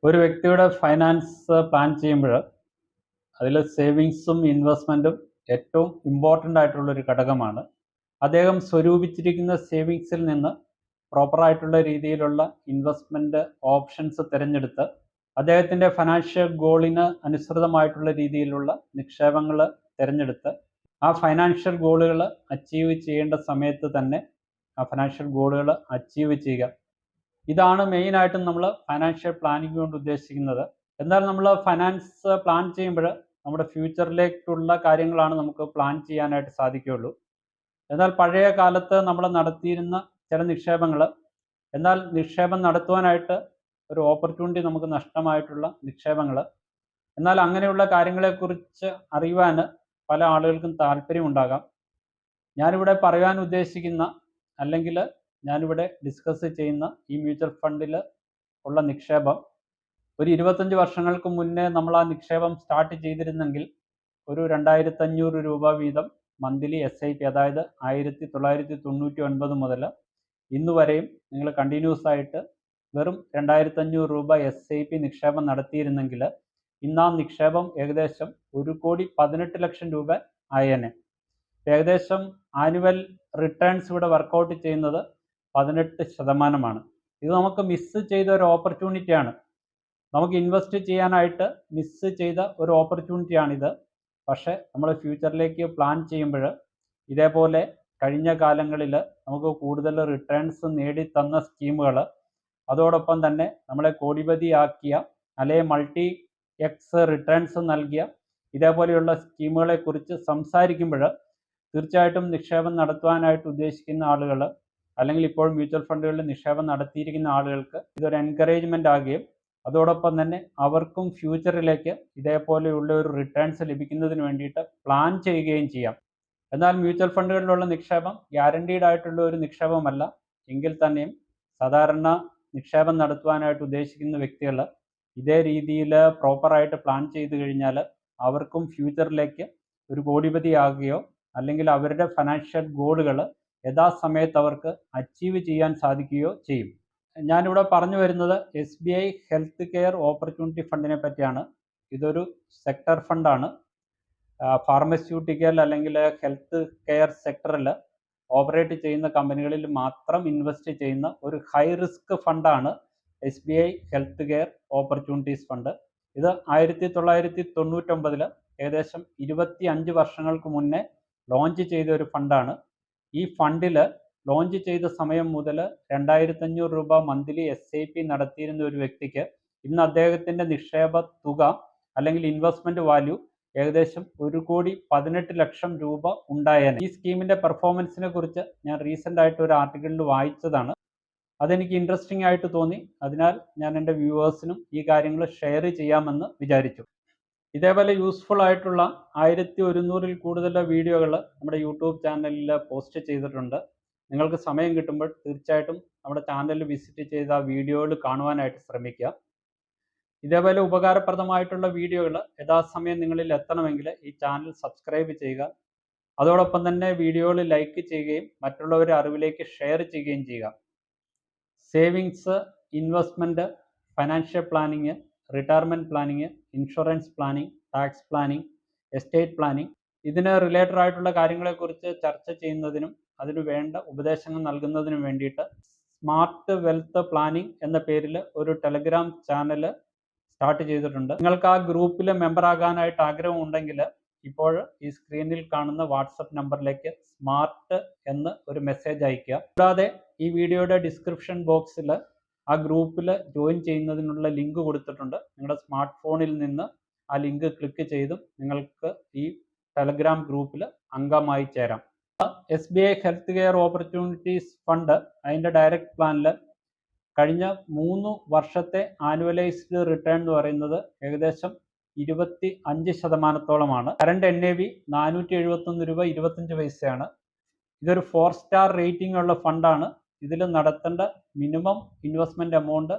ഒരു വ്യക്തിയുടെ finance plan ചെയ്യുമ്പോൾ അതിൽ സേവിങ്സും ഇൻവെസ്റ്റ്മെൻറ്റും ഏറ്റവും ഇമ്പോർട്ടൻ്റ് ആയിട്ടുള്ളൊരു ഘടകമാണ്. അദ്ദേഹം സ്വരൂപിച്ചിരിക്കുന്ന സേവിങ്സിൽ നിന്ന് പ്രോപ്പറായിട്ടുള്ള രീതിയിലുള്ള ഇൻവെസ്റ്റ്മെൻറ്റ് ഓപ്ഷൻസ് തിരഞ്ഞെടുത്ത് അദ്ദേഹത്തിൻ്റെ ഫൈനാൻഷ്യൽ ഗോളിന് അനുസൃതമായിട്ടുള്ള രീതിയിലുള്ള നിക്ഷേപങ്ങൾ തിരഞ്ഞെടുത്ത് ആ ഫൈനാൻഷ്യൽ ഗോളുകൾ അച്ചീവ് ചെയ്യേണ്ട സമയത്ത് തന്നെ ആ ഫൈനാൻഷ്യൽ ഗോളുകൾ അച്ചീവ് ചെയ്യുക. ഇതാണ് മെയിനായിട്ടും നമ്മൾ ഫൈനാൻഷ്യൽ പ്ലാനിങ് കൊണ്ട് ഉദ്ദേശിക്കുന്നത്. എന്നാൽ നമ്മൾ ഫൈനാൻസ് പ്ലാൻ ചെയ്യുമ്പോൾ നമ്മുടെ ഫ്യൂച്ചറിലേക്കുള്ള കാര്യങ്ങളാണ് നമുക്ക് പ്ലാൻ ചെയ്യാനായിട്ട് സാധിക്കുകയുള്ളൂ. എന്നാൽ പഴയ കാലത്ത് നമ്മൾ നടത്തിയിരുന്ന ചില നിക്ഷേപങ്ങൾ, എന്നാൽ നിക്ഷേപം നടത്തുവാനായിട്ട് ഒരു ഓപ്പർച്യൂണിറ്റി നമുക്ക് നഷ്ടമായിട്ടുള്ള നിക്ഷേപങ്ങൾ, എന്നാൽ അങ്ങനെയുള്ള കാര്യങ്ങളെക്കുറിച്ച് അറിയുവാൻ പല ആളുകൾക്കും താല്പര്യമുണ്ടാകാം. ഞാനിവിടെ പറയാൻ ഉദ്ദേശിക്കുന്ന അല്ലെങ്കിൽ ഞാനിവിടെ ഡിസ്കസ് ചെയ്യുന്ന ഈ മ്യൂച്വൽ ഫണ്ടിൽ ഉള്ള നിക്ഷേപം ഒരു 25 വർഷങ്ങൾക്ക് മുന്നേ നമ്മൾ ആ നിക്ഷേപം സ്റ്റാർട്ട് ചെയ്തിരുന്നെങ്കിൽ ഒരു 2500 രൂപ വീതം മന്ത്ലി SIP, അതായത് 1999 മുതൽ ഇന്ന് വരെയും നിങ്ങൾ കണ്ടിന്യൂസ് ആയിട്ട് വെറും 2500 രൂപ SIP നിക്ഷേപം നടത്തിയിരുന്നെങ്കിൽ ഇന്ന് ആ നിക്ഷേപം ഏകദേശം 1,18,00,000 രൂപ ആയേനെ. ഏകദേശം ആനുവൽ റിട്ടേൺസ് ഇവിടെ വർക്കൗട്ട് ചെയ്യുന്നത് 18%. ഇത് നമുക്ക് മിസ് ചെയ്ത ഒരു ഓപ്പർച്യൂണിറ്റിയാണ്. നമുക്ക് ഇൻവെസ്റ്റ് ചെയ്യാനായിട്ട് മിസ് ചെയ്ത ഒരു ഓപ്പർച്യൂണിറ്റിയാണിത്. പക്ഷേ നമ്മൾ ഫ്യൂച്ചറിലേക്ക് പ്ലാൻ ചെയ്യുമ്പോൾ ഇതേപോലെ കഴിഞ്ഞ കാലങ്ങളിൽ നമുക്ക് കൂടുതൽ റിട്ടേൺസ് നേടിത്തന്ന സ്കീമുകൾ, അതോടൊപ്പം തന്നെ നമ്മളെ കോടിപതിയാക്കിയ അല്ലെങ്കിൽ മൾട്ടി എക്സ് റിട്ടേൺസ് നൽകിയ ഇതേപോലെയുള്ള സ്കീമുകളെക്കുറിച്ച് സംസാരിക്കുമ്പോൾ തീർച്ചയായിട്ടും നിക്ഷേപം നടത്തുവാനായിട്ട് ഉദ്ദേശിക്കുന്ന ആളുകൾ അല്ലെങ്കിൽ ഇപ്പോൾ മ്യൂച്വൽ ഫണ്ടുകളിൽ നിക്ഷേപം നടത്തിയിരിക്കുന്ന ആളുകൾക്ക് ഇതൊരു എൻകറേജ്മെൻ്റ് ആകുകയും അതോടൊപ്പം തന്നെ അവർക്കും ഫ്യൂച്ചറിലേക്ക് ഇതേപോലെയുള്ള ഒരു റിട്ടേൺസ് ലഭിക്കുന്നതിന് വേണ്ടിയിട്ട് പ്ലാൻ ചെയ്യുകയും ചെയ്യാം. എന്നാൽ മ്യൂച്വൽ ഫണ്ടുകളിലുള്ള നിക്ഷേപം ഗ്യാരണ്ടീഡ് ആയിട്ടുള്ള ഒരു നിക്ഷേപമല്ല. എങ്കിൽ തന്നെയും സാധാരണ നിക്ഷേപം നടത്തുവാനായിട്ട് ഉദ്ദേശിക്കുന്ന വ്യക്തികൾ ഇതേ രീതിയിൽ പ്രോപ്പറായിട്ട് പ്ലാൻ ചെയ്ത് കഴിഞ്ഞാൽ അവർക്കും ഫ്യൂച്ചറിലേക്ക് ഒരു കോടിപതിയാകുകയോ അല്ലെങ്കിൽ അവരുടെ ഫൈനാൻഷ്യൽ ഗോളുകൾ യഥാസമയത്ത് അവർക്ക് അച്ചീവ് ചെയ്യാൻ സാധിക്കുകയോ ചെയ്യും. ഞാനിവിടെ പറഞ്ഞു വരുന്നത് SBI ഹെൽത്ത് കെയർ ഓപ്പർച്യൂണിറ്റി ഫണ്ടിനെ പറ്റിയാണ്. ഇതൊരു സെക്ടർ ഫണ്ടാണ്. ഫാർമസ്യൂട്ടിക്കൽ അല്ലെങ്കിൽ ഹെൽത്ത് കെയർ സെക്ടറിൽ ഓപ്പറേറ്റ് ചെയ്യുന്ന കമ്പനികളിൽ മാത്രം ഇൻവെസ്റ്റ് ചെയ്യുന്ന ഒരു ഹൈ റിസ്ക് ഫണ്ടാണ് SBI health care opportunities fund. ഇത് 1999 ഏകദേശം 25 വർഷങ്ങൾക്ക് മുന്നേ ലോഞ്ച് ചെയ്ത ഒരു ഫണ്ടാണ്. ഈ ഫണ്ടിൽ ലോഞ്ച് ചെയ്ത സമയം മുതൽ 2500 രൂപ മന്ത്ലി SIP നടത്തിയിരുന്ന ഒരു വ്യക്തിക്ക് ഇന്ന് അദ്ദേഹത്തിൻ്റെ നിക്ഷേപ തുക അല്ലെങ്കിൽ ഇൻവെസ്റ്റ്മെൻറ്റ് വാല്യൂ ഏകദേശം 1,18,00,000 രൂപ ഉണ്ടായേനെ. ഈ സ്കീമിൻ്റെ പെർഫോമൻസിനെ കുറിച്ച് ഞാൻ റീസെൻ്റ് ആയിട്ട് ഒരു ആർട്ടിക്കിളിൽ വായിച്ചതാണ്. അതെനിക്ക് ഇൻട്രസ്റ്റിംഗ് ആയിട്ട് തോന്നി. അതിനാൽ ഞാൻ എൻ്റെ വ്യൂവേഴ്സിനും ഈ കാര്യങ്ങൾ ഷെയർ ചെയ്യാമെന്ന് വിചാരിച്ചു. ഇതേപോലെ യൂസ്ഫുൾ ആയിട്ടുള്ള 1100-ൽ കൂടുതൽ വീഡിയോകൾ നമ്മുടെ യൂട്യൂബ് ചാനലിൽ പോസ്റ്റ് ചെയ്തിട്ടുണ്ട്. നിങ്ങൾക്ക് സമയം കിട്ടുമ്പോൾ തീർച്ചയായിട്ടും നമ്മുടെ ചാനൽ വിസിറ്റ് ചെയ്ത് ആ വീഡിയോകൾ കാണുവാനായിട്ട് ശ്രമിക്കുക. ഇതേപോലെ ഉപകാരപ്രദമായിട്ടുള്ള വീഡിയോകൾ യഥാസമയം നിങ്ങളിൽ എത്തണമെങ്കിൽ ഈ ചാനൽ സബ്സ്ക്രൈബ് ചെയ്യുക. അതോടൊപ്പം തന്നെ വീഡിയോകൾ ലൈക്ക് ചെയ്യുകയും മറ്റുള്ളവരുടെ അറിവിലേക്ക് ഷെയർ ചെയ്യുകയും ചെയ്യുക. Savings, investment, financial planning, retirement planning, insurance planning, tax planning, estate planning, ഇതിന് റിലേറ്റഡ് ആയിട്ടുള്ള കാര്യങ്ങളെക്കുറിച്ച് ചർച്ച ചെയ്യുന്നതിനും അതിന് വേണ്ട ഉപദേശങ്ങൾ നൽകുന്നതിനും വേണ്ടിയിട്ട് സ്മാർട്ട് വെൽത്ത് പ്ലാനിങ് എന്ന പേരിൽ ഒരു ടെലഗ്രാം ചാനൽ സ്റ്റാർട്ട് ചെയ്തിട്ടുണ്ട്. നിങ്ങൾക്ക് ആ ഗ്രൂപ്പിൽ മെമ്പർ ആകാനായിട്ട് ആഗ്രഹമുണ്ടെങ്കിൽ ഇപ്പോൾ ഈ സ്ക്രീനിൽ കാണുന്ന വാട്സപ്പ് നമ്പറിലേക്ക് സ്മാർട്ട് എന്ന് ഒരു മെസ്സേജ് അയയ്ക്കുക. കൂടാതെ ഈ വീഡിയോയുടെ ഡിസ്ക്രിപ്ഷൻ ബോക്സിൽ ആ ഗ്രൂപ്പിൽ ജോയിൻ ചെയ്യുന്നതിനുള്ള ലിങ്ക് കൊടുത്തിട്ടുണ്ട്. നിങ്ങളുടെ സ്മാർട്ട് ഫോണിൽ നിന്ന് ആ ലിങ്ക് ക്ലിക്ക് ചെയ്തും നിങ്ങൾക്ക് ഈ ടെലഗ്രാം ഗ്രൂപ്പിൽ അംഗമായി ചേരാം. SBI health care opportunities fund അതിൻ്റെ ഡയറക്റ്റ് പ്ലാനിൽ കഴിഞ്ഞ 3 വർഷത്തെ ആനുവലൈസ്ഡ് റിട്ടേൺ എന്ന് പറയുന്നത് ഏകദേശം 25%. കറണ്ട് NAV 471 രൂപ 25 പൈസയാണ്. ഇതൊരു 4 സ്റ്റാർ റേറ്റിംഗ് ഉള്ള ഫണ്ടാണ്. ഇതിൽ നടത്തേണ്ട മിനിമം ഇൻവെസ്റ്റ്മെൻറ്റ് എമൗണ്ട്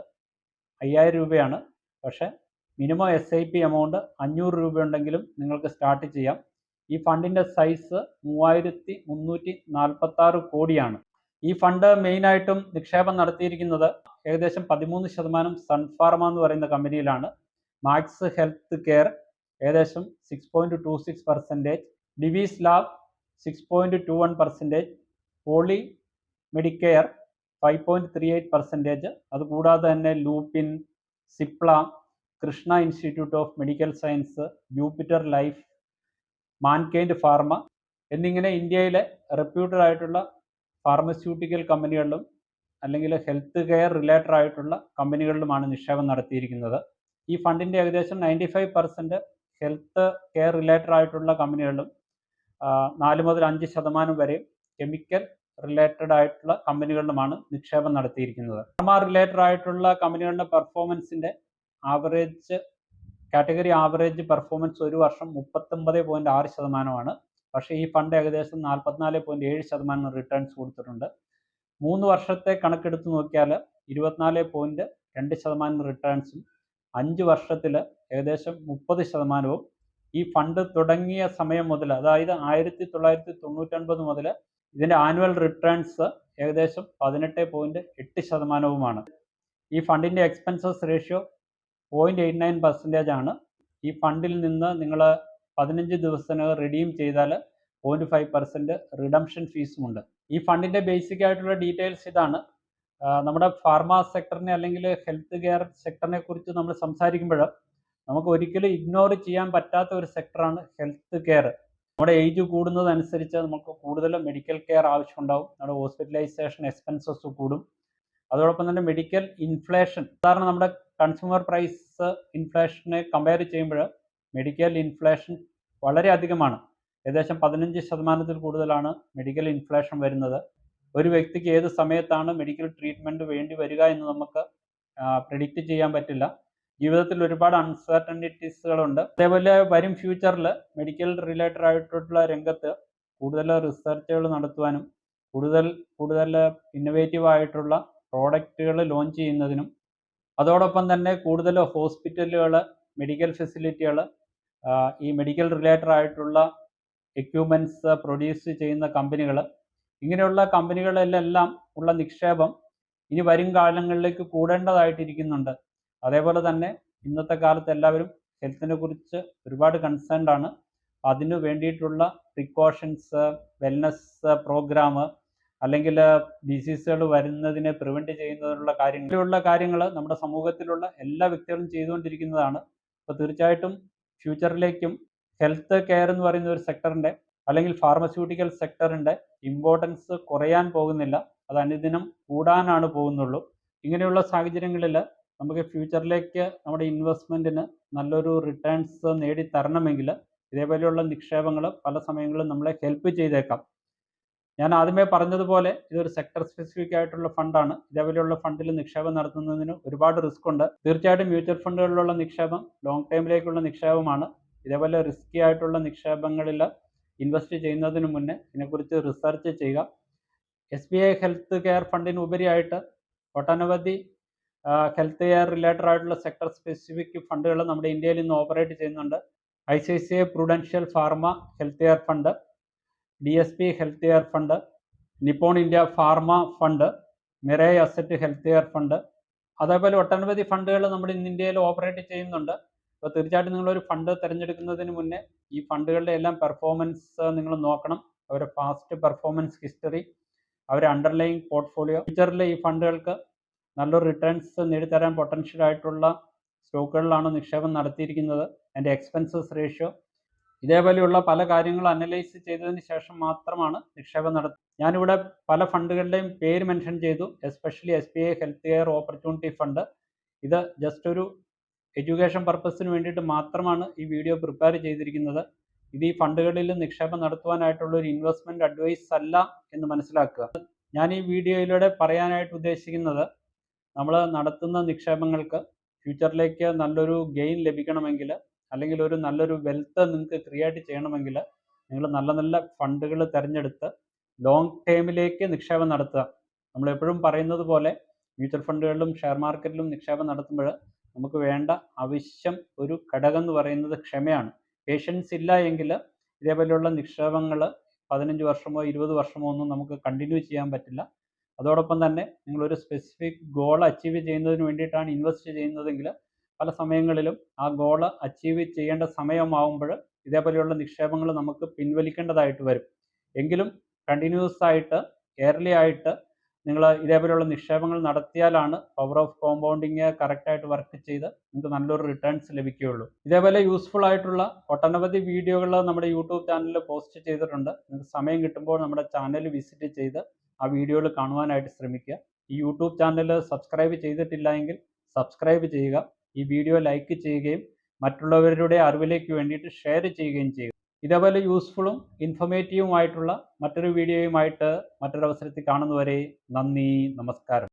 5000 രൂപയാണ്. പക്ഷേ മിനിമം SIP എമൗണ്ട് 500 രൂപ ഉണ്ടെങ്കിലും നിങ്ങൾക്ക് സ്റ്റാർട്ട് ചെയ്യാം. ഈ ഫണ്ടിൻ്റെ സൈസ് 3346 കോടിയാണ്. ഈ ഫണ്ട് മെയിനായിട്ടും നിക്ഷേപം നടത്തിയിരിക്കുന്നത് ഏകദേശം 13% സൺഫാർമ എന്ന് പറയുന്ന കമ്പനിയിലാണ്. മാക്സ് ഹെൽത്ത് കെയർ ഏകദേശം 6.26%, ഡിവീസ് ലാബ് 6.21%, പോളി മെഡിക്കെയർ 5.38%, അതുകൂടാതെ തന്നെ Lupin, Cipla, Krishna institute of medical science, Jupiter life, mankind pharma എന്നിങ്ങനെ ഇന്ത്യയിലെ റെപ്യൂട്ടഡ് ആയിട്ടുള്ള ഫാർമസ്യൂട്ടിക്കൽ കമ്പനികളിലും അല്ലെങ്കിൽ ഹെൽത്ത് കെയർ റിലേറ്റഡ് ആയിട്ടുള്ള കമ്പനികളിലുമാണ് നിക്ഷേപം നടത്തിയിരിക്കുന്നത്. ഈ ഫണ്ടിൻ്റെ ഏകദേശം 95% ഹെൽത്ത് കെയർ റിലേറ്റഡ് ആയിട്ടുള്ള കമ്പനികളിലും 4 മുതൽ 5% വരെ കെമിക്കൽ റിലേറ്റഡ് ആയിട്ടുള്ള കമ്പനികളിലുമാണ് നിക്ഷേപം നടത്തിയിരിക്കുന്നത്. ഫാർമ റിലേറ്റഡ് ആയിട്ടുള്ള കമ്പനികളുടെ പെർഫോമൻസിൻ്റെ ആവറേജ് കാറ്റഗറി ആവറേജ് പെർഫോമൻസ് ഒരു വർഷം 39.6%. പക്ഷേ ഈ ഫണ്ട് ഏകദേശം 44.7% റിട്ടേൺസ് കൊടുത്തിട്ടുണ്ട്. 3 വർഷത്തെ കണക്കെടുത്ത് നോക്കിയാൽ 24.2% റിട്ടേൺസും 5 വർഷത്തിൽ ഏകദേശം 30%വും ഈ ഫണ്ട് തുടങ്ങിയ സമയം മുതൽ, അതായത് 1999 മുതൽ ഇതിൻ്റെ ആനുവൽ റിട്ടേൺസ് ഏകദേശം 18.8%വുമാണ്. ഈ ഫണ്ടിൻ്റെ എക്സ്പെൻസസ് റേഷ്യോ 0.89% ആണ്. ഈ ഫണ്ടിൽ നിന്ന് നിങ്ങൾ 15 ദിവസത്തിനകം റിഡീം ചെയ്താൽ 0.5% റിഡംഷൻ ഫീസുമുണ്ട്. ഈ ഫണ്ടിൻ്റെ ബേസിക് ആയിട്ടുള്ള ഡീറ്റെയിൽസ് ഇതാണ്. നമ്മുടെ ഫാർമ സെക്ടറിനെ അല്ലെങ്കിൽ ഹെൽത്ത് കെയർ സെക്ടറിനെ കുറിച്ച് നമ്മൾ സംസാരിക്കുമ്പോൾ നമുക്ക് ഒരിക്കലും ഇഗ്നോർ ചെയ്യാൻ പറ്റാത്ത ഒരു സെക്ടറാണ് ഹെൽത്ത് കെയർ. നമ്മുടെ ഏജ് കൂടുന്നതനുസരിച്ച് നമുക്ക് കൂടുതൽ മെഡിക്കൽ കെയർ ആവശ്യമുണ്ടാവും. നമ്മുടെ ഹോസ്പിറ്റലൈസേഷൻ എക്സ്പെൻസസ് കൂടും. അതോടൊപ്പം തന്നെ മെഡിക്കൽ ഇൻഫ്ലേഷൻ, സാധാരണ നമ്മുടെ കൺസ്യൂമർ പ്രൈസ് ഇൻഫ്ലേഷനെ കമ്പയർ ചെയ്യുമ്പോൾ മെഡിക്കൽ ഇൻഫ്ലേഷൻ വളരെ അധികമാണ്. ഏകദേശം 15% കൂടുതലാണ് മെഡിക്കൽ ഇൻഫ്ലേഷൻ വരുന്നത്. ഒരു വ്യക്തിക്ക് ഏത് സമയത്താണ് മെഡിക്കൽ ട്രീറ്റ്മെൻറ്റ് വേണ്ടി വരിക എന്ന് നമുക്ക് പ്രെഡിക്റ്റ് ചെയ്യാൻ പറ്റില്ല. ജീവിതത്തിൽ ഒരുപാട് അൺസർട്ടനിറ്റീസുകളുണ്ട്. അതേപോലെ വരും ഫ്യൂച്ചറിൽ മെഡിക്കൽ റിലേറ്റഡ് ആയിട്ടുള്ള രംഗത്ത് കൂടുതൽ റിസർച്ചുകൾ നടത്തുവാനും കൂടുതൽ ഇന്നൊവേറ്റീവ് ആയിട്ടുള്ള പ്രോഡക്റ്റുകൾ ലോഞ്ച് ചെയ്യുന്നതിനും അതോടൊപ്പം തന്നെ കൂടുതൽ ഹോസ്പിറ്റലുകൾ, മെഡിക്കൽ ഫെസിലിറ്റികൾ, ഈ മെഡിക്കൽ റിലേറ്റഡ് ആയിട്ടുള്ള എക്യുപ്മെൻറ്റ്സ് പ്രൊഡ്യൂസ് ചെയ്യുന്ന കമ്പനികൾ, ഇങ്ങനെയുള്ള കമ്പനികളിലെല്ലാം ഉള്ള നിക്ഷേപം ഇനി വരും കാലങ്ങളിലേക്ക് കൂടേണ്ടതായിട്ടിരിക്കുന്നുണ്ട്. അതേപോലെ തന്നെ ഇന്നത്തെ കാലത്ത് എല്ലാവരും ഹെൽത്തിനെ കുറിച്ച് ഒരുപാട് കൺസേൺഡ് ആണ്. അതിനു വേണ്ടിയിട്ടുള്ള പ്രിക്കോഷൻസ്, വെൽനസ് പ്രോഗ്രാം, അല്ലെങ്കിൽ ഡിസീസുകൾ വരുന്നതിനെ പ്രിവെൻറ്റ് ചെയ്യുന്നതിനുള്ള കാര്യങ്ങൾ നമ്മുടെ സമൂഹത്തിലുള്ള എല്ലാ വ്യക്തികളും ചെയ്തുകൊണ്ടിരിക്കുന്നതാണ്. അപ്പോൾ തീർച്ചയായിട്ടും ഫ്യൂച്ചറിലേക്കും ഹെൽത്ത് കെയർ എന്ന് പറയുന്ന ഒരു സെക്ടറിൻ്റെ അല്ലെങ്കിൽ ഫാർമസ്യൂട്ടിക്കൽ സെക്ടറിൻ്റെ ഇമ്പോർട്ടൻസ് കുറയാൻ പോകുന്നില്ല, അത് അനുദിനം കൂടാനാണ് പോകുന്നുള്ളൂ. ഇങ്ങനെയുള്ള സാഹചര്യങ്ങളിൽ നമുക്ക് ഫ്യൂച്ചറിലേക്ക് നമ്മുടെ ഇൻവെസ്റ്റ്മെൻറ്റിന് നല്ലൊരു റിട്ടേൺസ് നേടിത്തരണമെങ്കിൽ ഇതേപോലെയുള്ള നിക്ഷേപങ്ങൾ പല സമയങ്ങളിലും നമ്മളെ ഹെൽപ്പ് ചെയ്തേക്കാം. ഞാൻ ആദ്യമേ പറഞ്ഞതുപോലെ ഇതൊരു സെക്ടർ സ്പെസിഫിക് ആയിട്ടുള്ള ഫണ്ടാണ്. ഇതേപോലെയുള്ള ഫണ്ടിൽ നിക്ഷേപം നടത്തുന്നതിന് ഒരുപാട് റിസ്ക് ഉണ്ട്. തീർച്ചയായിട്ടും മ്യൂച്വൽ ഫണ്ടുകളിലുള്ള നിക്ഷേപം ലോങ് ടൈമിലേക്കുള്ള നിക്ഷേപമാണ്. ഇതേപോലെ റിസ്കി ആയിട്ടുള്ള നിക്ഷേപങ്ങളിൽ ഇൻവെസ്റ്റ് ചെയ്യുന്നതിന് മുന്നേ ഇതിനെക്കുറിച്ച് റിസർച്ച് ചെയ്യുക. SBI ഹെൽത്ത് കെയർ ഫണ്ടിന് ഉപരിയായിട്ട് ഒട്ടനവധി ഹെൽത്ത് കെയർ റിലേറ്റഡ് ആയിട്ടുള്ള സെക്ടർ സ്പെസിഫിക് ഫണ്ടുകൾ നമ്മുടെ ഇന്ത്യയിൽ ഇന്ന് ഓപ്പറേറ്റ് ചെയ്യുന്നുണ്ട്. ICICI prudential pharma health care fund, DSP health care fund, Nippon India pharma fund, Mirae asset health care fund, അതേപോലെ ഒട്ടനവധി ഫണ്ടുകൾ നമ്മുടെ ഇന്ന് ഇന്ത്യയിൽ ഓപ്പറേറ്റ് ചെയ്യുന്നുണ്ട്. അപ്പോൾ തീർച്ചയായിട്ടും നിങ്ങളൊരു ഫണ്ട് തിരഞ്ഞെടുക്കുന്നതിന് മുന്നേ ഈ ഫണ്ടുകളുടെ എല്ലാം പെർഫോമൻസ് നിങ്ങൾ നോക്കണം. അവരുടെ പാസ്റ്റ് പെർഫോമൻസ് ഹിസ്റ്ററി, അവരുടെ അണ്ടർലൈങ് പോർട്ട്ഫോളിയോ. ഫ്യൂച്ചറിൽ ഈ ഫണ്ടുകൾക്ക് നല്ലൊരു റിട്ടേൺസ് നേടിത്തരാൻ പൊട്ടൻഷ്യൽ ആയിട്ടുള്ള സ്റ്റോക്കുകളിലാണ് നിക്ഷേപം നടത്തിയിരിക്കുന്നത്. അതിൻ്റെ എക്സ്പെൻസസ് റേഷ്യോ, ഇതേപോലെയുള്ള പല കാര്യങ്ങൾ അനലൈസ് ചെയ്തതിന് ശേഷം മാത്രമാണ് നിക്ഷേപം നടത്തുന്നത്. ഞാനിവിടെ പല ഫണ്ടുകളുടെയും പേര് മെൻഷൻ ചെയ്തു, especially SBI health care opportunity fund. ഇത് ജസ്റ്റ് ഒരു എഡ്യൂക്കേഷൻ പർപ്പസിന് വേണ്ടിയിട്ട് മാത്രമാണ് ഈ വീഡിയോ പ്രിപ്പയർ ചെയ്തിരിക്കുന്നത്. ഇത് ഈ ഫണ്ടുകളിൽ നിക്ഷേപം നടത്തുവാനായിട്ടുള്ള ഒരു ഇൻവെസ്റ്റ്മെൻറ്റ് അഡ്വൈസ് അല്ല എന്ന് മനസ്സിലാക്കുക. ഞാൻ ഈ വീഡിയോയിലൂടെ പറയാനായിട്ട് ഉദ്ദേശിക്കുന്നത്, നമ്മൾ നടത്തുന്ന നിക്ഷേപങ്ങൾക്ക് ഫ്യൂച്ചറിലേക്ക് നല്ലൊരു ഗെയിൻ ലഭിക്കണമെങ്കിൽ അല്ലെങ്കിൽ ഒരു നല്ലൊരു വെൽത്ത് നിങ്ങൾക്ക് ക്രിയേറ്റ് ചെയ്യണമെങ്കിൽ നിങ്ങൾ നല്ല നല്ല ഫണ്ടുകൾ തിരഞ്ഞെടുത്ത് ലോങ് ടേമിലേക്ക് നിക്ഷേപം നടത്തുക. നമ്മളെപ്പോഴും പറയുന്നത് പോലെ മ്യൂച്വൽ ഫണ്ടുകളിലും ഷെയർ മാർക്കറ്റിലും നിക്ഷേപം നടത്തുമ്പോൾ നമുക്ക് വേണ്ട ആവശ്യം ഒരു ഘടകം എന്ന് പറയുന്നത് ക്ഷമയാണ്. പേഷ്യൻസ് ഇല്ല എങ്കിൽ ഇതേപോലെയുള്ള നിക്ഷേപങ്ങൾ 15 വർഷമോ 20 വർഷമോ ഒന്നും നമുക്ക് കണ്ടിന്യൂ ചെയ്യാൻ പറ്റില്ല. അതോടൊപ്പം തന്നെ നിങ്ങളൊരു സ്പെസിഫിക് ഗോൾ അച്ചീവ് ചെയ്യുന്നതിന് വേണ്ടിയിട്ടാണ് ഇൻവെസ്റ്റ് ചെയ്യുന്നതെങ്കിൽ പല സമയങ്ങളിലും ആ ഗോൾ അച്ചീവ് ചെയ്യേണ്ട സമയമാവുമ്പോൾ ഇതേപോലെയുള്ള നിക്ഷേപങ്ങൾ നമുക്ക് പിൻവലിക്കേണ്ടതായിട്ട് വരും. എങ്കിലും കണ്ടിന്യൂസ് ആയിട്ട് ഇയർലി ആയിട്ട് നിങ്ങൾ ഇതേപോലെയുള്ള നിക്ഷേപങ്ങൾ നടത്തിയാലാണ് പവർ ഓഫ് കോമ്പൗണ്ടിങ് കറക്റ്റായിട്ട് വർക്ക് ചെയ്ത് നിങ്ങൾക്ക് നല്ലൊരു റിട്ടേൺസ് ലഭിക്കുകയുള്ളൂ. ഇതേപോലെ യൂസ്ഫുൾ ആയിട്ടുള്ള ഒട്ടനവധി വീഡിയോകൾ നമ്മുടെ യൂട്യൂബ് ചാനലിൽ പോസ്റ്റ് ചെയ്തിട്ടുണ്ട്. നിങ്ങൾക്ക് സമയം കിട്ടുമ്പോൾ നമ്മുടെ ചാനൽ വിസിറ്റ് ചെയ്ത് ആ വീഡിയോകൾ കാണുവാനായിട്ട് ശ്രമിക്കുക. ഈ യൂട്യൂബ് ചാനൽ സബ്സ്ക്രൈബ് ചെയ്തിട്ടില്ല എങ്കിൽ സബ്സ്ക്രൈബ് ചെയ്യുക. ഈ വീഡിയോ ലൈക്ക് ചെയ്യുകയും മറ്റുള്ളവരുടെ അറിവിലേക്ക് വേണ്ടിയിട്ട് ഷെയർ ചെയ്യുകയും ചെയ്യുക. ഇതേപോലെ യൂസ്ഫുള്ളും ഇൻഫോർമേറ്റീവുമായിട്ടുള്ള മറ്റൊരു വീഡിയോയുമായിട്ട് മറ്റൊരവസരത്തിൽ കാണുന്നവരെ നന്ദി, നമസ്കാരം.